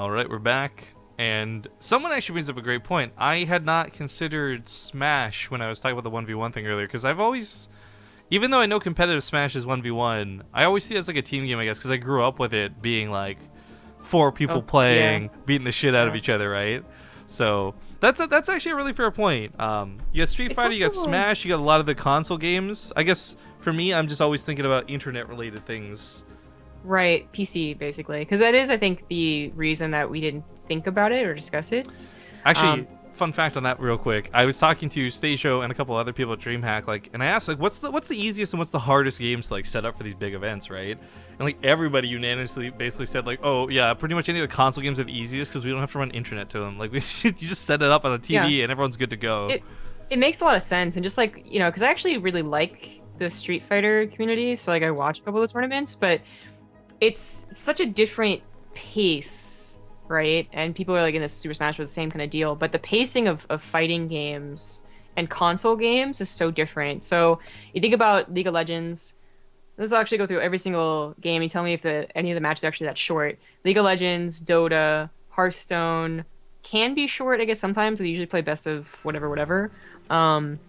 Alright, we're back. And someone actually brings up a great point. I had not considered Smash when I was talking about the 1v1 thing earlier, because I've always, even though I know competitive Smash is 1v1, I always see it as like a team game, I guess, because I grew up with it being like 4 people playing, beating the shit out of each other, right? So that's actually a really fair point. You got Street Fighter, you got Smash, you got a lot of the console games. I guess for me, I'm just always thinking about internet-related things. Right, PC basically, because that is, I think, the reason that we didn't think about it or discuss it. Actually, fun fact on that, real quick. I was talking to Stajo and a couple other people at DreamHack, and I asked, what's the easiest and what's the hardest games to set up for these big events, right? And everybody unanimously basically said oh yeah, pretty much any of the console games are the easiest because we don't have to run internet to them. You just set it up on a TV and everyone's good to go. It makes a lot of sense, and just because I actually really like the Street Fighter community, so I watch a couple of the tournaments, but it's such a different pace, right? And people are in this Super Smash with the same kind of deal, but the pacing of fighting games and console games is so different. So you think about League of Legends. This will actually go through every single game. You tell me if any of the matches are actually that short. League of Legends, Dota, Hearthstone can be short, I guess, sometimes. They usually play best of whatever. Heroes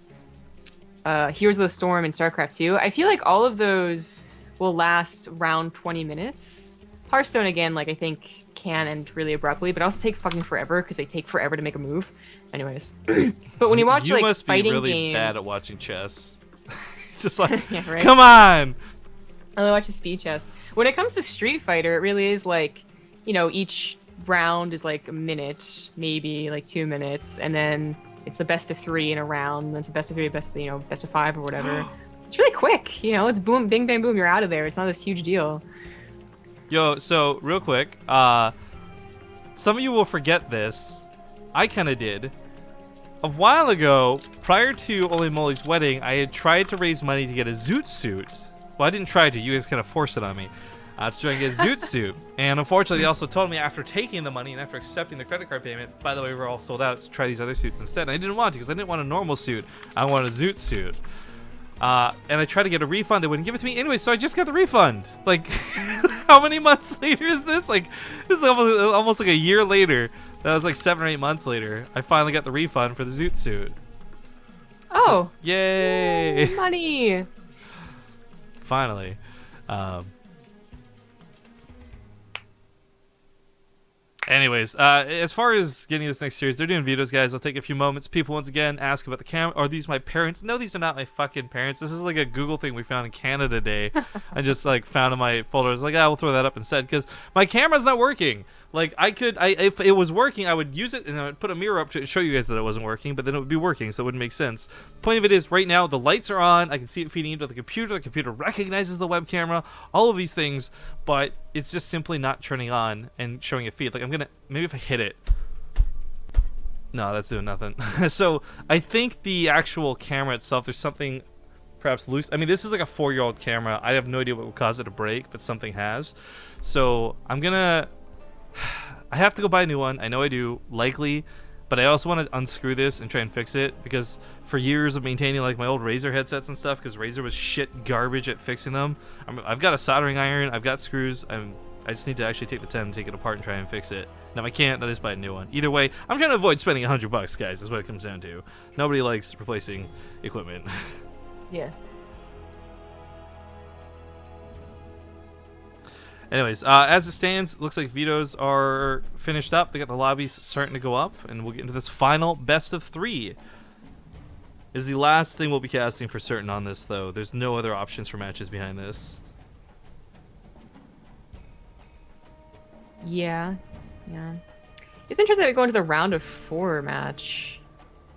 of the Storm and StarCraft 2. I feel like all of those will last around 20 minutes. Hearthstone, again, I think can end really abruptly, but also take fucking forever because they take forever to make a move. Anyways. But when you watch you must fighting be really games, bad at watching chess. Just yeah, right? Come on! I watch a speed chess. When it comes to Street Fighter, it really is each round is a minute, maybe 2 minutes, and then it's the best of 3 in a round, and then it's a best of 3, best of 5 or whatever. It's really quick, it's boom, bing, bang, boom, you're out of there. It's not this huge deal. Yo, so real quick, some of you will forget this. I kind of did. A while ago, prior to Oli Moly's wedding, I had tried to raise money to get a Zoot suit. Well, I didn't try to. You guys kind of forced it on me to try and get a Zoot suit. And unfortunately, they also told me after taking the money and after accepting the credit card payment, by the way, we're all sold out, so try these other suits instead. And I didn't want to because I didn't want a normal suit. I wanted a Zoot suit. And I tried to get a refund. They wouldn't give it to me anyway, so I just got the refund. How many months later is this? This is almost a year later. That was 7 or 8 months later. I finally got the refund for the Zoot suit. Oh. So, yay! Money! Finally. Anyways, as far as getting this next series, they're doing vetoes, guys. I'll take a few moments. People once again ask about the camera. Are these my parents? No, these are not my fucking parents. This is a Google thing we found in Canada Day. I just found in my folder. I was we'll throw that up instead because my camera's not working. If it was working, I would use it and I would put a mirror up to show you guys that it wasn't working, but then it would be working, so it wouldn't make sense. Point of it is, right now, the lights are on. I can see it feeding into the computer. The computer recognizes the web camera. All of these things, but it's just simply not turning on and showing a feed. Maybe if I hit it. No, that's doing nothing. So I think the actual camera itself, there's something perhaps loose. I mean, this is a 4-year-old camera. I have no idea what would cause it to break, but something has. So I have to go buy a new one. I know I do, likely, but I also want to unscrew this and try and fix it because for years of maintaining my old Razer headsets and stuff, because Razer was shit garbage at fixing them. I've got a soldering iron, I've got screws. I just need to actually take the time to take it apart and try and fix it. Now I can't. I just buy a new one. Either way, I'm trying to avoid spending $100, guys. Is what it comes down to. Nobody likes replacing equipment. Yeah. Anyways, as it stands, looks like vetoes are finished up. They got the lobbies starting to go up, and we'll get into this final best of 3. Is the last thing we'll be casting for certain on this, though. There's no other options for matches behind this. Yeah. It's interesting that we go into the round of 4 match.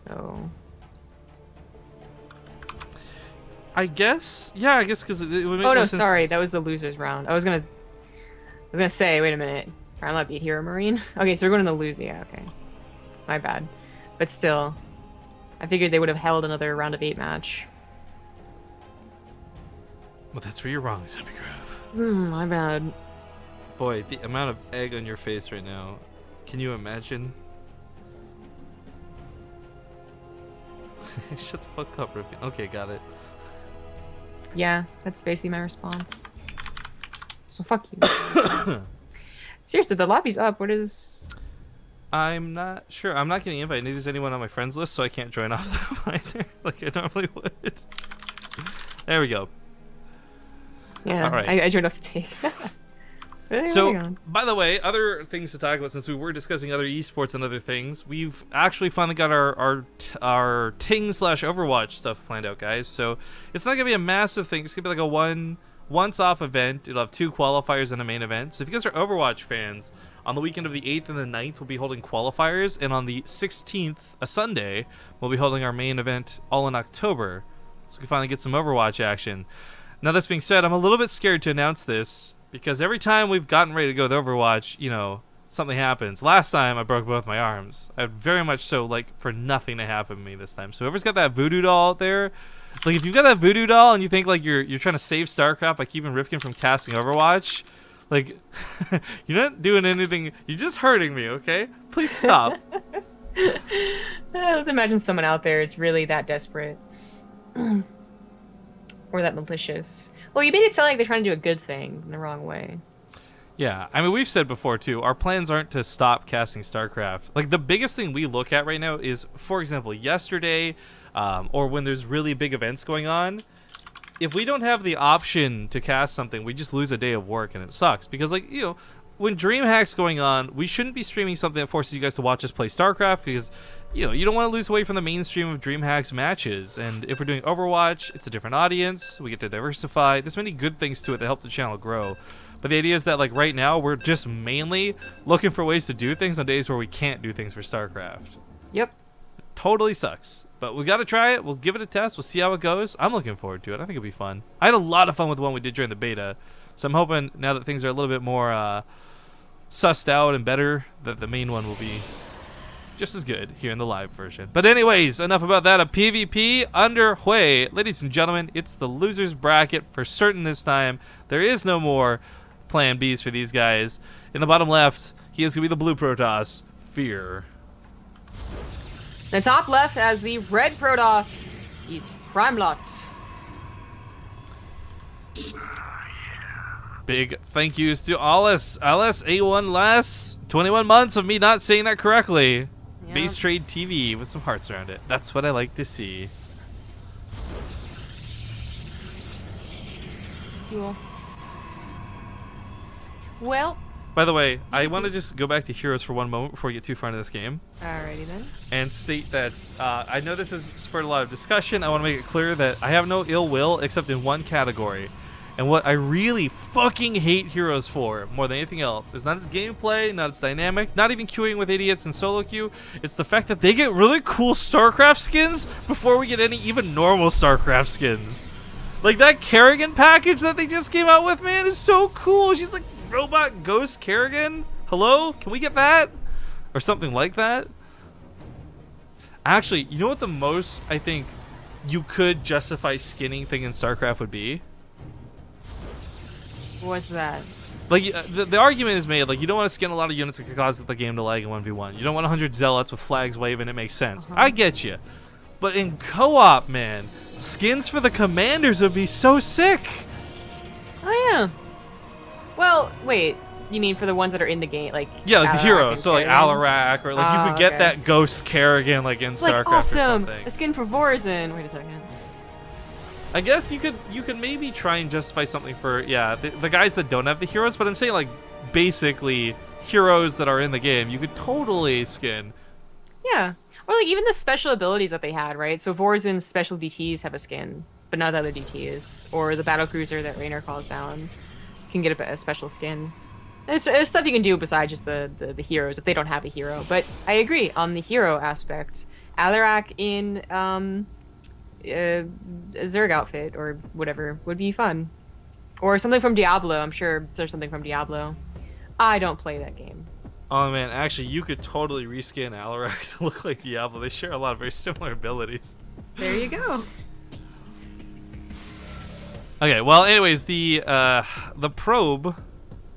So. I guess because it would make Oh no, more sense. sorry, that was the losers round. I was gonna say, wait a minute. PRIMELOT beat Hero Marine? Okay, so we're going to the lose. Yeah, okay. My bad. But still, I figured they would have held another round of 8 match. Well, that's where you're wrong, Zombie Grove. My bad. Boy, the amount of egg on your face right now. Can you imagine? Shut the fuck up, Rippy. Okay, got it. Yeah, that's basically my response. So fuck you. Seriously, the lobby's up. What is? I'm not sure. I'm not getting invited. Neither is anyone on my friends list, so I can't join off them either, like I normally would. There we go. Yeah, all right. I joined off to take. So, by the way, other things to talk about since we were discussing other esports and other things, we've actually finally got our Ting/Overwatch stuff planned out, guys. So it's not gonna be a massive thing. It's gonna be like a once-off event. It'll have 2 qualifiers and a main event. So if you guys are Overwatch fans, on the weekend of the 8th and the 9th, we'll be holding qualifiers, and on the 16th, a Sunday, we'll be holding our main event all in October. So we can finally get some Overwatch action. Now, this being said, I'm a little bit scared to announce this, because every time we've gotten ready to go with Overwatch, you know, something happens. Last time, I broke both my arms. I'd very much so like for nothing to happen to me this time. So whoever's got that voodoo doll out there, like if you've got that voodoo doll and you think like you're trying to save StarCraft by keeping Rifkin from casting Overwatch, like you're not doing anything. You're just hurting me, okay? Please stop. Let's imagine someone out there is really that desperate. Or that malicious. Well, you made it sound like they're trying to do a good thing in the wrong way. Yeah, I mean, we've said before, too, our plans aren't to stop casting StarCraft. Like, the biggest thing we look at right now is, for example, yesterday, or when there's really big events going on, if we don't have the option to cast something, we just lose a day of work, and it sucks. Because, like, you know, when DreamHack's going on, we shouldn't be streaming something that forces you guys to watch us play StarCraft, because, you know, you don't want to lose away from the mainstream of DreamHack's matches. And if we're doing Overwatch, it's a different audience. We get to diversify. There's many good things to it that help the channel grow. But the idea is that, like, right now, we're just mainly looking for ways to do things on days where we can't do things for StarCraft. Yep. It totally sucks. But we got to try it. We'll give it a test. We'll see how it goes. I'm looking forward to it. I think it'll be fun. I had a lot of fun with the one we did during the beta. So I'm hoping, now that things are a little bit more sussed out and better, that the main one will be just as good here in the live version. But anyways, enough about that. A PvP underway. Ladies and gentlemen, it's the losers bracket for certain this time. There is no more plan Bs for these guys. In the bottom left, he is going to be the blue Protoss, FeaR. The top left has the red Protoss. He's PRIMELOT. Big thank yous to Alice. Alice, A1 less. 21 months of me not saying that correctly. Yeah. BaseTradeTV with some hearts around it. That's what I like to see. Cool. Well. By the way, I want to just go back to heroes for one moment before we get too far into this game. Alrighty then. And state that I know this has spurred a lot of discussion. I want to make it clear that I have no ill will except in one category. And what I really fucking hate heroes for, more than anything else, is not its gameplay, not its dynamic, not even queuing with idiots in solo queue. It's the fact that they get really cool StarCraft skins before we get any even normal StarCraft skins. Like that Kerrigan package that they just came out with, man, is so cool. She's like robot ghost Kerrigan. Hello? Can we get that? Or something like that? Actually, you know what the most, I think, you could justify skinning thing in StarCraft would be? What's that? Like, the argument is made, like, you don't want to skin a lot of units that could cause the game to lag in 1v1. You don't want 100 zealots with flags waving, it makes sense. I get you. But in co-op, man, skins for the commanders would be so sick. Oh, yeah. Well, wait. You mean for the ones that are in the game? Like, yeah, like Alarak the heroes. So, like, Kerrigan? Alarak, or, like, you could get that ghost Kerrigan, like, in It's StarCraft like, awesome. or something. A skin for Vorzin. Wait a second. I guess you could maybe try and justify something for, yeah, the guys that don't have the heroes, but I'm saying, like, basically heroes that are in the game, you could totally skin. Yeah. Or, like, even the special abilities that they had, right? So Vorzin's special DTs have a skin, but not the other DTs. Or the battlecruiser that Raynor calls down can get a special skin. There's stuff you can do besides just the heroes if they don't have a hero. But I agree on the hero aspect. Alarak in a Zerg outfit or whatever would be fun. Or something from Diablo. I'm sure there's something from Diablo. I don't play that game. Oh man, actually, you could totally reskin Alarak to look like Diablo. They share a lot of very similar abilities. There you go. Okay, well, anyways, the probe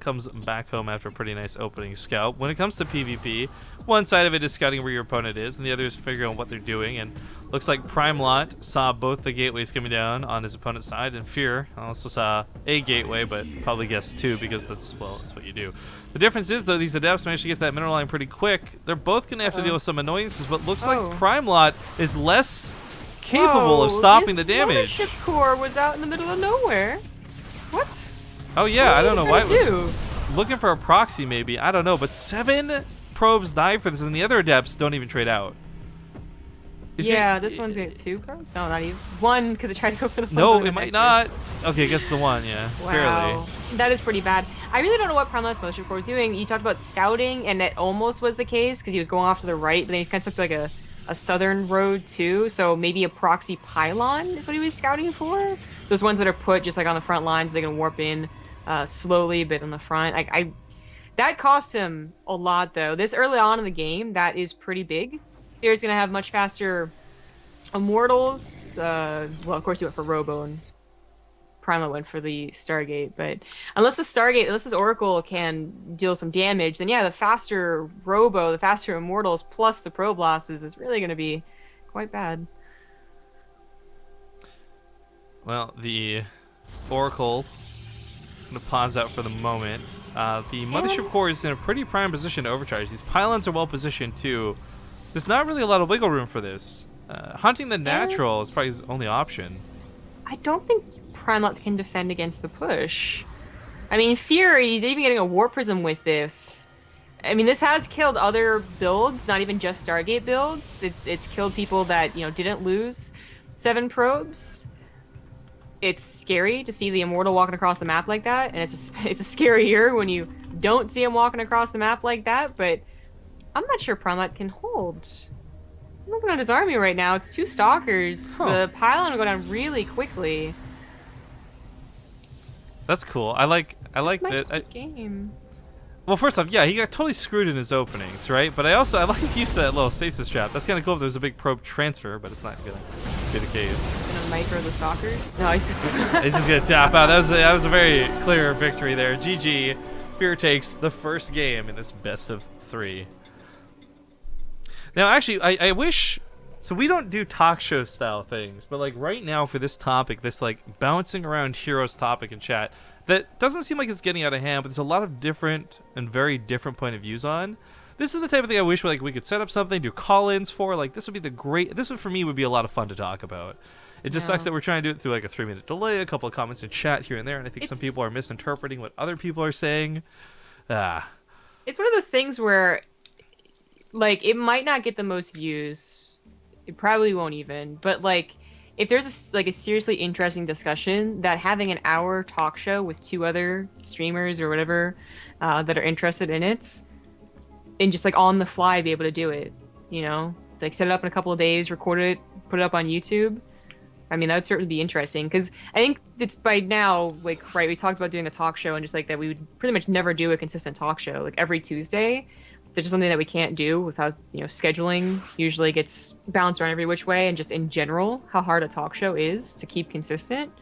comes back home after a pretty nice opening scout. When it comes to PvP, one side of it is scouting where your opponent is, and the other is figuring out what they're doing. And looks like PrimeLot saw both the gateways coming down on his opponent's side, and FeaR also saw a gateway, but probably guessed two because that's what you do. The difference is, though, these adepts managed to get that mineral line pretty quick. They're both going to have to deal with some annoyances, but looks like PrimeLot is less capable of stopping the damage. His core was out in the middle of nowhere. What? Oh yeah, I don't know why it was looking for a proxy maybe. I don't know, but 7 probes died for this, and the other adepts don't even trade out. This one's got 2 probes? No, not even. 1, because it tried to go for the one. No, it might not. Okay, it gets the 1, yeah. Wow. Barely. That is pretty bad. I really don't know what PrimeLot's Mothership Core was doing. You talked about scouting, and that almost was the case, because he was going off to the right, but then he kind of took like a southern road too, so maybe a proxy pylon is what he was scouting for. Those ones that are put just like on the front lines, they can warp in slowly, but on the front. That cost him a lot though. This early on in the game, that is pretty big. FeaR's gonna have much faster immortals. Well, of course he went for Robo, and PrimeLot went for the Stargate, but unless this Oracle can deal some damage, then yeah, the faster Robo, the faster Immortals, plus the Pro Blasters is really going to be quite bad. Well, the Oracle, I'm going to pause out for the moment. The Mothership Core is in a pretty prime position to overcharge. These pylons are well positioned too. There's not really a lot of wiggle room for this. Hunting the natural is probably his only option. I don't think PrimeLot can defend against the push. I mean, FeaR, he's even getting a War Prism with this. I mean, this has killed other builds, not even just Stargate builds. It's killed people that, didn't lose 7 probes. It's scary to see the Immortal walking across the map like that, and it's scarier when you don't see him walking across the map like that, but I'm not sure PrimeLot can hold. I'm looking at his army right now. It's 2 Stalkers. The pylon will go down really quickly. That's cool. I like that. Game. Well, first off, yeah, he got totally screwed in his openings, right? But I like he used that little stasis trap. That's kind of cool if there's a big probe transfer, but it's not gonna be the case. He's gonna micro the Stalkers. No, he's just he's just gonna tap out. That was a very clear victory there. GG. FeaR takes the first game in this best of 3. Now, actually, I wish. So we don't do talk show style things, but like right now for this topic, this like bouncing around heroes topic in chat, that doesn't seem like it's getting out of hand, but there's a lot of different and very different point of views on. This is the type of thing I wish we could set up something, do call-ins for. Like this would be this would for me would be a lot of fun to talk about. It just sucks that we're trying to do it through like a 3-minute delay, a couple of comments in chat here and there, and I think some people are misinterpreting what other people are saying. It's one of those things where like it might not get the most views. It probably won't even, but like if there's a seriously interesting discussion, that having an hour talk show with 2 other streamers or whatever that are interested in it, and just like on the fly be able to do it, like set it up in a couple of days, record it, put it up on YouTube. I mean, that would certainly be interesting, because I think it's by now, like, right, we talked about doing a talk show and just like that we would pretty much never do a consistent talk show, like every Tuesday. There's just something that we can't do without, scheduling usually gets bounced around every which way, and just in general, how hard a talk show is to keep consistent.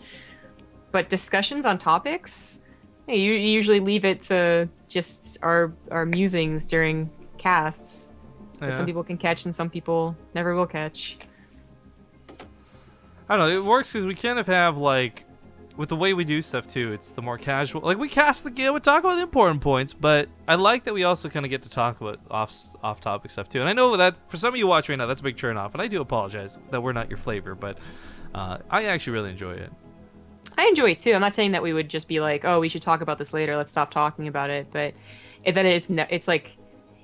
But discussions on topics, you usually leave it to just our musings during casts that some people can catch and some people never will catch. I don't know, it works because we kind of have like, with the way we do stuff too, it's the more casual. Like we cast the game, we talk about the important points, but I like that we also kind of get to talk about off-topic stuff too. And I know that for some of you watching right now, that's a big turn off, and I do apologize that we're not your flavor, but I actually really enjoy it. I enjoy it too. I'm not saying that we would just be like, oh, we should talk about this later, let's stop talking about it, but it's like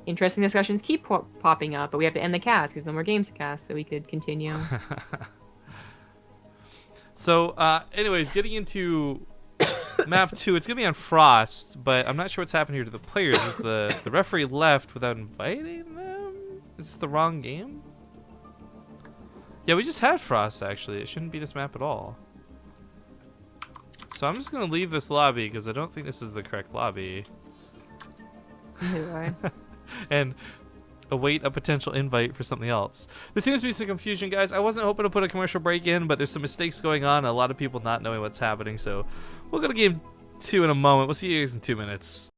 interesting discussions keep popping up, but we have to end the cast because no more games to cast that we could continue. So, anyways, getting into map 2, it's going to be on Frost, but I'm not sure what's happened here to the players. Is the referee left without inviting them? Is this the wrong game? Yeah, we just had Frost, actually. It shouldn't be this map at all. So I'm just going to leave this lobby, because I don't think this is the correct lobby. And await a potential invite for something else. There seems to be some confusion, guys. I wasn't hoping to put a commercial break in, but there's some mistakes going on, a lot of people not knowing what's happening, so we'll go to game 2 in a moment. We'll see you guys in 2 minutes.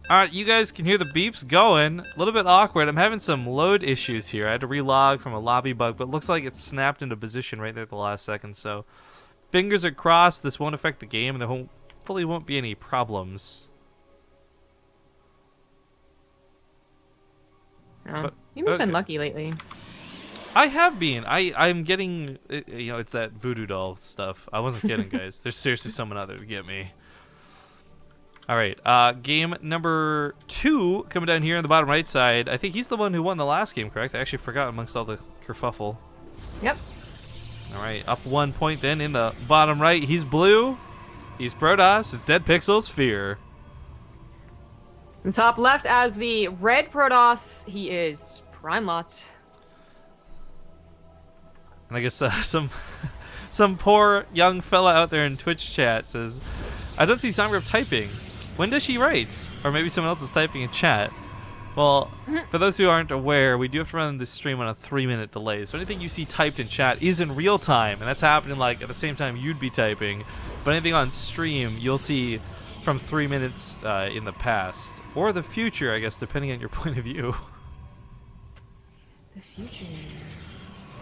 Alright, you guys can hear the beeps going. A little bit awkward. I'm having some load issues here. I had to relog from a lobby bug, but it looks like it snapped into position right there at the last second. So, fingers are crossed. This won't affect the game, and there hopefully won't be any problems. But, you've just been lucky lately. I have been. I'm getting, you know, it's that voodoo doll stuff. I wasn't kidding, guys. There's seriously someone out there to get me. All right, game number 2 coming down here on the bottom right side. I think he's the one who won the last game, correct? I actually forgot amongst all the kerfuffle. Yep. All right, up 1 point then in the bottom right. He's blue. He's Protoss. It's Dead Pixels, FeaR. In top left as the red Protoss, he is PRIMELOT. And I guess some poor young fella out there in Twitch chat says, I don't see Songrip typing. When does she write? Or maybe someone else is typing in chat. Well, for those who aren't aware, we do have to run this stream on a 3-minute delay. So anything you see typed in chat is in real time, and that's happening like at the same time you'd be typing. But anything on stream, you'll see from 3 minutes in the past. Or the future, I guess, depending on your point of view. The future.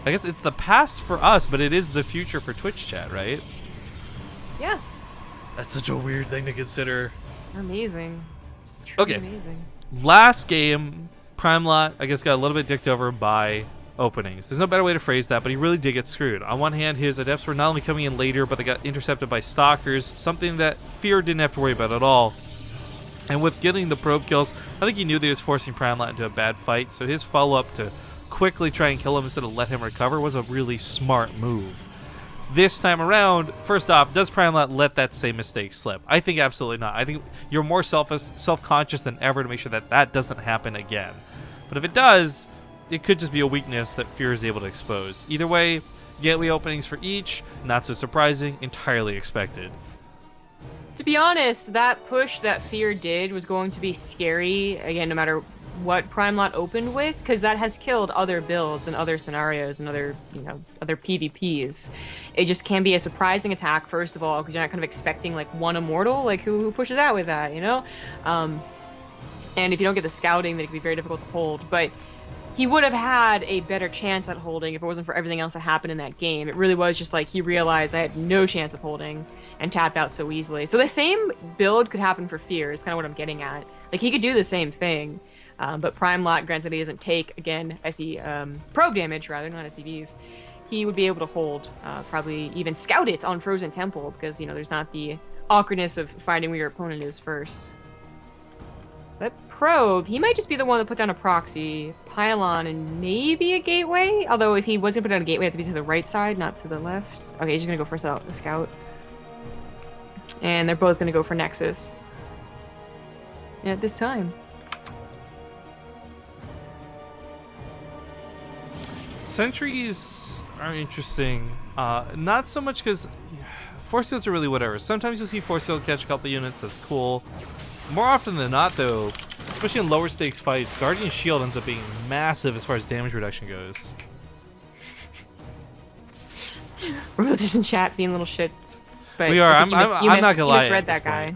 I guess it's the past for us, but it is the future for Twitch chat, right? Yeah. That's such a weird thing to consider. Amazing. It's truly Okay. amazing. Last game, PRIMELOT, I guess, got a little bit dicked over by openings. There's no better way to phrase that, but he really did get screwed. On one hand, his adepts were not only coming in later, but they got intercepted by stalkers, something that FeaR didn't have to worry about at all. And with getting the probe kills, I think he knew that he was forcing PRIMELOT into a bad fight, so his follow-up to quickly try and kill him instead of let him recover was a really smart move. This time around, first off, does PRIMELOT let that same mistake slip? I think absolutely not. I think you're more self-conscious than ever to make sure that that doesn't happen again. But if it does, it could just be a weakness that FeaR is able to expose. Either way, gateway openings for each, not so surprising, entirely expected. To be honest, that push that FeaR did was going to be scary, again, no matter what PRIMELOT opened with, because that has killed other builds and other scenarios and other, you know, other PvPs. It just can be a surprising attack, first of all, because you're not kind of expecting, like, one immortal, like, who pushes out with that, you know? And if you don't get the scouting, then it can be very difficult to hold, but he would have had a better chance at holding if it wasn't for everything else that happened in that game. It really was just like he realized I had no chance of holding and tapped out so easily. So the same build could happen for FeaR, is kind of what I'm getting at. Like, he could do the same thing. But PRIMELOT, granted he doesn't take, again, SE probe damage, rather, not SEVs, he would be able to hold, probably even scout it on Frozen Temple, because, you know, there's not the awkwardness of finding where your opponent is first. But probe, he might just be the one that put down a proxy, pylon, and maybe a gateway? Although if he was going to put down a gateway, it had to be to the right side, not to the left. Okay, he's just going to go for the scout. And they're both going to go for Nexus. And at this time. Sentries are interesting. Not so much because force fields are really whatever. Sometimes you'll see force field catch a couple units. That's cool. More often than not, though, especially in lower stakes fights, Guardian Shield ends up being massive as far as damage reduction goes. We're just in chat being little shits. But we are. I'm not gonna lie. You misread that guy.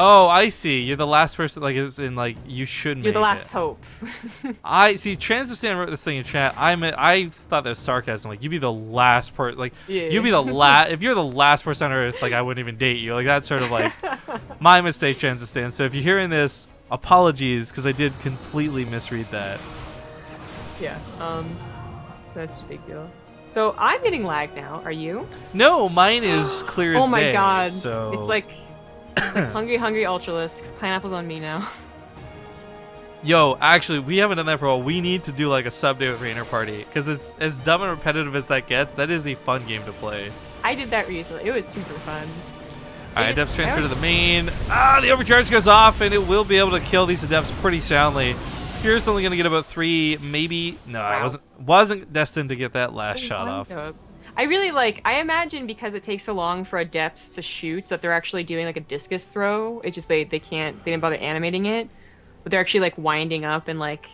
Oh, I see. You're the last person. Like, it's in like you shouldn't. You're the last hope. I see. Transistan wrote this thing in chat. I thought that was sarcasm. Like, you'd be the last person. Like, yeah. You'd be the last. If you're the last person on Earth, like, I wouldn't even date you. Like, that's sort of like my mistake, Transistan. So if you're hearing this, apologies, because I did completely misread that. Yeah. That's a big deal. So I'm getting lagged now. Are you? No, mine is clear as day. Oh my god. So It's like hungry, hungry Ultralisk. Pineapple's on me now. Yo, actually, we haven't done that for a while. We need to do like a sub day with Rainer Party, because it's as dumb and repetitive as that gets. That is a fun game to play. I did that recently. It was super fun. Alright, Adepts transfer to the main. The overcharge goes off, and it will be able to kill these Adepts pretty soundly. FeaR's only going to get about 3, maybe. No, wow. I wasn't destined to get that last shot off. I really like, I imagine because it takes so long for Adepts to shoot that they're actually doing like a discus throw. It's just they didn't bother animating it. But they're actually like winding up and like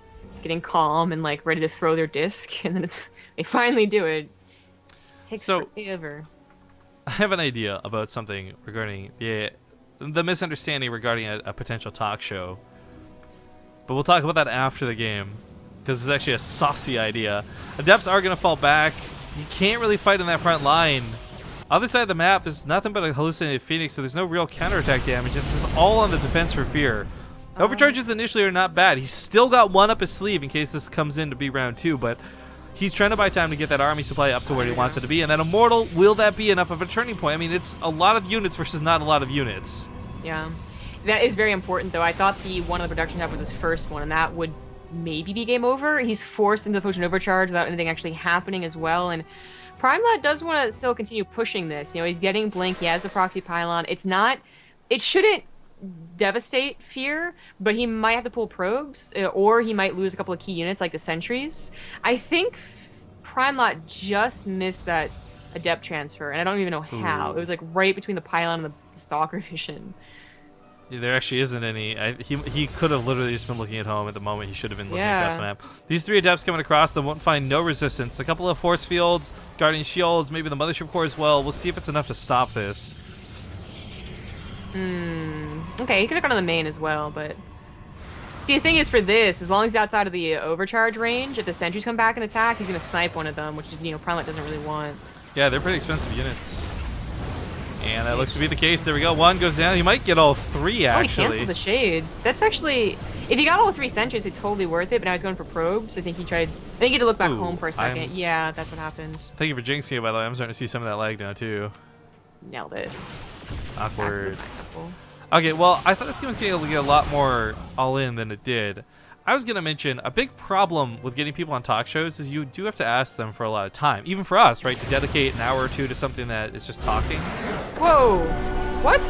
getting calm and like ready to throw their disc, and then they finally do it. It takes forever. I have an idea about something regarding the misunderstanding regarding a potential talk show. But we'll talk about that after the game, because it's actually a saucy idea. Adepts are going to fall back. You can't really fight in that front line. Other side of the map, there's nothing but a hallucinated Phoenix, so there's no real counterattack damage. This is all on the defense for FeaR. Overcharges initially are not bad. He's still got one up his sleeve in case this comes in to be round 2, but he's trying to buy time to get that army supply up to where he wants it to be. And that Immortal, will that be enough of a turning point? I mean, it's a lot of units versus not a lot of units. Yeah. That is very important, though. I thought the one on the production tab was his first one, and that would maybe be game over. He's forced into the potion overcharge without anything actually happening as well, and PrimeLot does want to still continue pushing this. You know, he's getting Blink, he has the proxy pylon. It shouldn't devastate FeaR, but he might have to pull probes, or he might lose a couple of key units like the sentries. I think PrimeLot just missed that adept transfer, and I don't even know how. It was like right between the pylon and the stalker vision. Yeah, there actually isn't any. He could have literally just been looking at home at the moment. He should have been looking at this map. These 3 adepts coming across, they won't find no resistance. A couple of force fields, guardian shields, maybe the mothership core as well. We'll see if it's enough to stop this. Okay, he could have gone on the main as well, but... See, the thing is for this, as long as he's outside of the overcharge range, if the sentries come back and attack, he's going to snipe one of them, which, you know, PrimeLot doesn't really want. Yeah, they're pretty expensive units. And that looks to be the case. There we go. One goes down. He might get all 3, actually. Oh, he canceled the shade. That's actually... If he got all 3 sentries, it's totally worth it, but now he's going for probes. I think he had to look back home for a second. Yeah, that's what happened. Thank you for jinxing it, by the way. I'm starting to see some of that lag now, too. Nailed it. Awkward. Okay, well, I thought this game was going to get a lot more all-in than it did. I was going to mention a big problem with getting people on talk shows is you do have to ask them for a lot of time. Even for us, right? To dedicate an hour or 2 to something that is just talking. Whoa! What?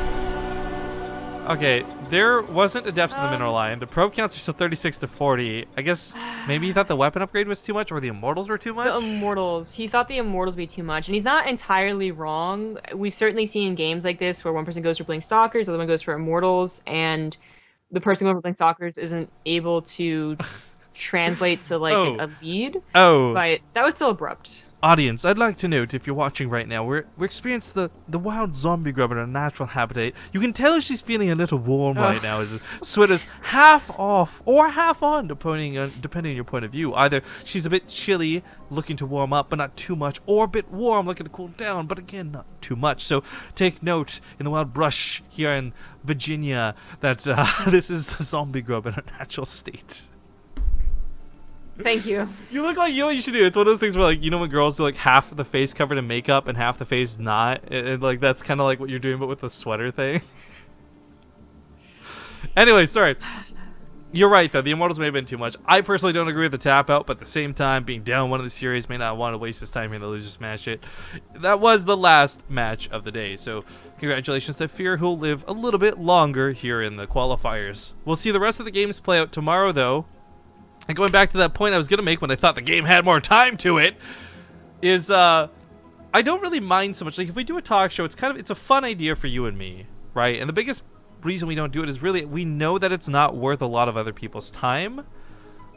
Okay, there wasn't adepts in the mineral line. The probe counts are still 36 to 40. I guess maybe he thought the weapon upgrade was too much or the immortals were too much? The immortals. He thought the immortals would be too much, and he's not entirely wrong. We've certainly seen games like this where one person goes for Blink Stalkers, the other one goes for immortals, and the person going for Blink Stalkers isn't able to translate to like a lead. But that was still abrupt. Audience, I'd like to note, if you're watching right now, we're experiencing the wild zombie grub in her natural habitat. You can tell she's feeling a little warm right now, as the sweater's half off or half on, depending on your point of view. Either she's a bit chilly, looking to warm up, but not too much, or a bit warm, looking to cool down, but again, not too much. So take note in the wild brush here in Virginia that this is the zombie grub in her natural state. Thank you. You look like, you know what you should do? It's one of those things where, like, you know when girls do like half the face covered in makeup and half the face not? And like that's kind of like what you're doing, but with the sweater thing. Anyway, sorry. You're right, though. The Immortals may have been too much. I personally don't agree with the tap out, but at the same time, being down one of the series may not want to waste his time here in the losers match it. That was the last match of the day, so congratulations to FeaR, who'll live a little bit longer here in the qualifiers. We'll see the rest of the games play out tomorrow, though. And going back to that point I was going to make when I thought the game had more time to it, is I don't really mind so much. Like, if we do a talk show, it's a fun idea for you and me, right? And the biggest reason we don't do it is really we know that it's not worth a lot of other people's time.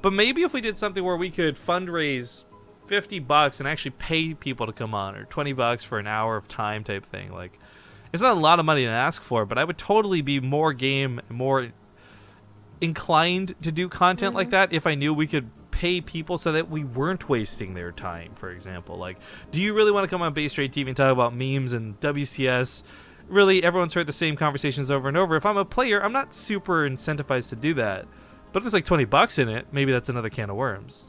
But maybe if we did something where we could fundraise $50 and actually pay people to come on, or $20 for an hour of time type thing, like, it's not a lot of money to ask for, but I would totally be more game, more inclined to do content like that if I knew we could pay people so that we weren't wasting their time. For example, like, do you really want to come on BaseTradeTV and talk about memes and WCS? Really, everyone's heard the same conversations over and over. If I'm a player, I'm not super incentivized to do that. But if there's like $20 in it, maybe that's another can of worms.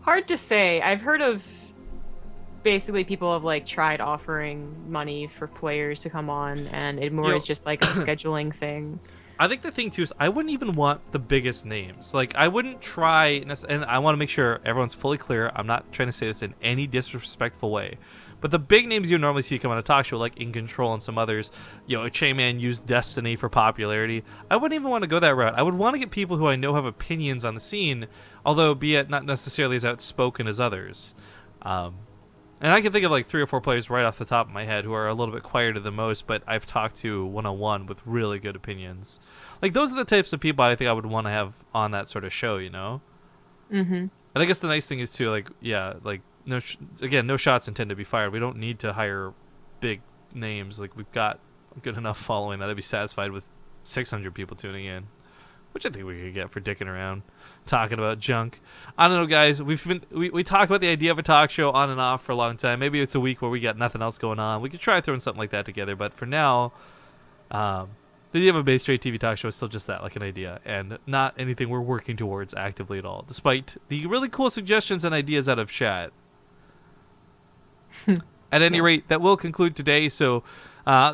Hard to say. I've heard of basically people have like tried offering money for players to come on, and it more is just like a scheduling thing. I think the thing too is I wouldn't even want the biggest names. Like, I wouldn't try, and I want to make sure everyone's fully clear. I'm not trying to say this in any disrespectful way, but the big names you normally see come on a talk show, like In Control and some others, you know, Che-Man used Destiny for popularity. I wouldn't even want to go that route. I would want to get people who I know have opinions on the scene, although be it not necessarily as outspoken as others. And I can think of like 3 or 4 players right off the top of my head who are a little bit quieter than most, but I've talked to one-on-one with really good opinions. Like, those are the types of people I think I would want to have on that sort of show, you know? Mm-hmm. And I guess the nice thing is too, like, yeah, like again, no shots intended to be fired. We don't need to hire big names. Like, we've got a good enough following that I'd be satisfied with 600 people tuning in, which I think we could get for dicking around, talking about junk. I don't know, guys. We talk about the idea of a talk show on and off for a long time. Maybe it's a week where we got nothing else going on. We could try throwing something like that together. But for now, the idea of a BaseTradeTV talk show is still just that, like an idea, and not anything we're working towards actively at all, despite the really cool suggestions and ideas out of chat. At any rate, that will conclude today. So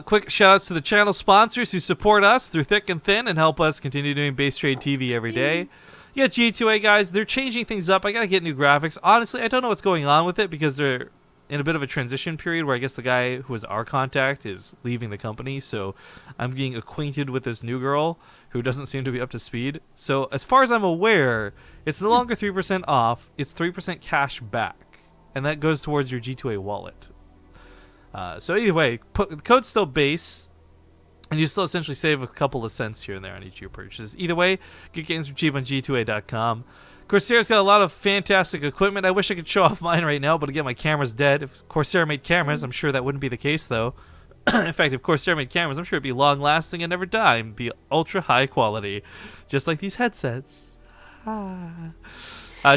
quick shout outs to the channel sponsors who support us through thick and thin and help us continue doing BaseTradeTV every day. Yeah, G2A guys, they're changing things up. I gotta get new graphics. Honestly, I don't know what's going on with it because they're in a bit of a transition period where I guess the guy who was our contact is leaving the company. So I'm getting acquainted with this new girl who doesn't seem to be up to speed. So as far as I'm aware, it's no longer 3% off. It's 3% cash back. And that goes towards your G2A wallet. So either way, the code's still base, and you still essentially save a couple of cents here and there on each of your purchases. Either way, get games for cheap on G2A.com. Corsair's got a lot of fantastic equipment. I wish I could show off mine right now, but again, my camera's dead. If Corsair made cameras, I'm sure that wouldn't be the case, though. In fact, if Corsair made cameras, I'm sure it'd be long-lasting and never die and be ultra-high quality, just like these headsets.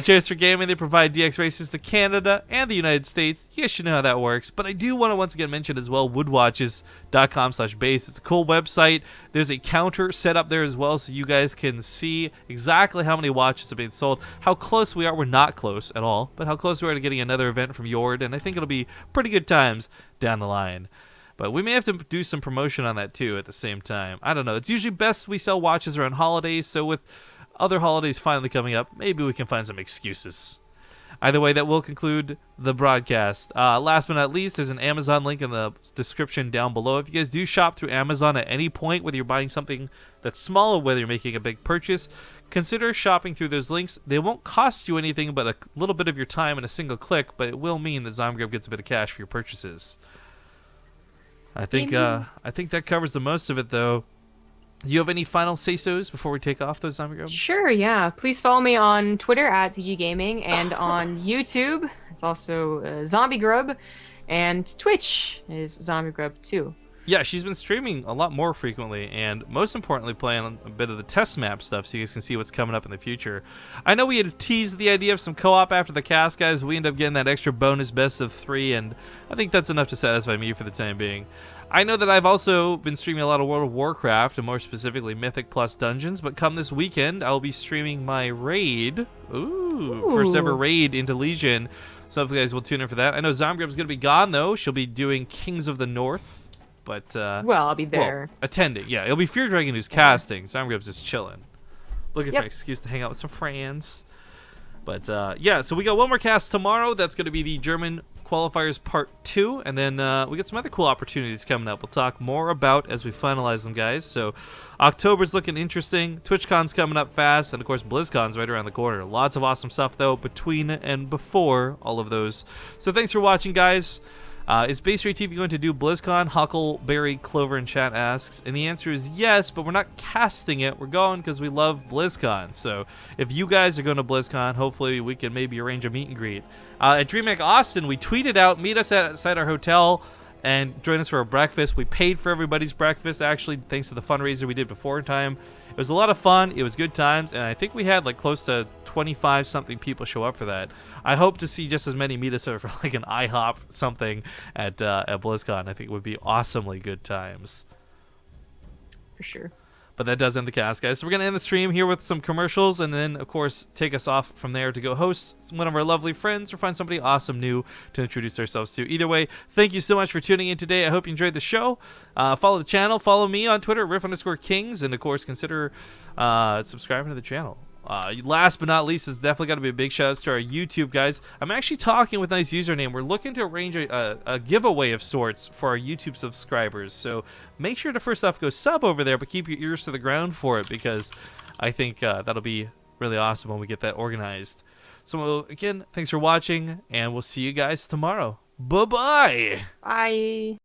Cheers for Gaming, they provide DX races to Canada and the United States. You guys should know how that works. But I do want to once again mention as well woodwatches.com/base. It's a cool website. There's a counter set up there as well so you guys can see exactly how many watches have been sold, how close we are. We're not close at all, but how close we are to getting another event from Yord. And I think it'll be pretty good times down the line. But we may have to do some promotion on that too at the same time. I don't know. It's usually best we sell watches around holidays, so with other holidays finally coming up, maybe we can find some excuses. Either way, that will conclude the broadcast. Last but not least, there's an Amazon link in the description down below. If you guys do shop through Amazon at any point, whether you're buying something that's small or whether you're making a big purchase, consider shopping through those links. They won't cost you anything but a little bit of your time in a single click, but it will mean that Zomgrub gets a bit of cash for your purchases. I think that covers the most of it, though. You have any final say-sos before we take off, those Zombie Grub? Sure, yeah. Please follow me on Twitter at CG Gaming and on YouTube. It's also Zombie Grub, and Twitch is Zombie Grub too. Yeah, she's been streaming a lot more frequently, and most importantly, playing a bit of the test map stuff so you guys can see what's coming up in the future. I know we had teased the idea of some co-op after the cast, guys. We end up getting that extra bonus best of 3, and I think that's enough to satisfy me for the time being. I know that I've also been streaming a lot of World of Warcraft, and more specifically Mythic Plus Dungeons, but come this weekend, I'll be streaming my raid. Ooh. First ever raid into Legion. So hopefully you guys will tune in for that. I know Zomgrub's going to be gone, though. She'll be doing Kings of the North, but... well, I'll be there. Well, attending, yeah. It'll be FeaR Dragon who's casting. Zomgrub's just chilling. Looking for an excuse to hang out with some friends. But, yeah, so we got one more cast tomorrow. That's going to be the German Qualifiers Part 2, and then we got some other cool opportunities coming up. We'll talk more about as we finalize them, guys. So October's looking interesting. TwitchCon's coming up fast, and of course BlizzCon's right around the corner. Lots of awesome stuff, though, between and before all of those. So thanks for watching, guys. Is BaseTradeTV going to do BlizzCon? Huckleberry Clover in chat asks. And the answer is yes, but we're not casting it. We're going because we love BlizzCon. So if you guys are going to BlizzCon, hopefully we can maybe arrange a meet and greet. At DreamHack Austin, we tweeted out, meet us outside our hotel and join us for a breakfast. We paid for everybody's breakfast, actually, thanks to the fundraiser we did before in time. It was a lot of fun. It was good times, and I think we had like close to 25-something people show up for that. I hope to see just as many meet us for like an IHOP something at BlizzCon. I think it would be awesomely good times. For sure. But that does end the cast, guys. So we're going to end the stream here with some commercials and then, of course, take us off from there to go host one of our lovely friends or find somebody awesome new to introduce ourselves to. Either way, thank you so much for tuning in today. I hope you enjoyed the show. Follow the channel. Follow me on Twitter, Riff_Kings. And, of course, consider subscribing to the channel. Last but not least, it's definitely got to be a big shout out to our YouTube guys. I'm actually talking with Nice Username. We're looking to arrange a giveaway of sorts for our YouTube subscribers. So make sure to first off go sub over there, but keep your ears to the ground for it because I think that'll be really awesome when we get that organized. So again, thanks for watching, and we'll see you guys tomorrow. Bye-bye. Bye.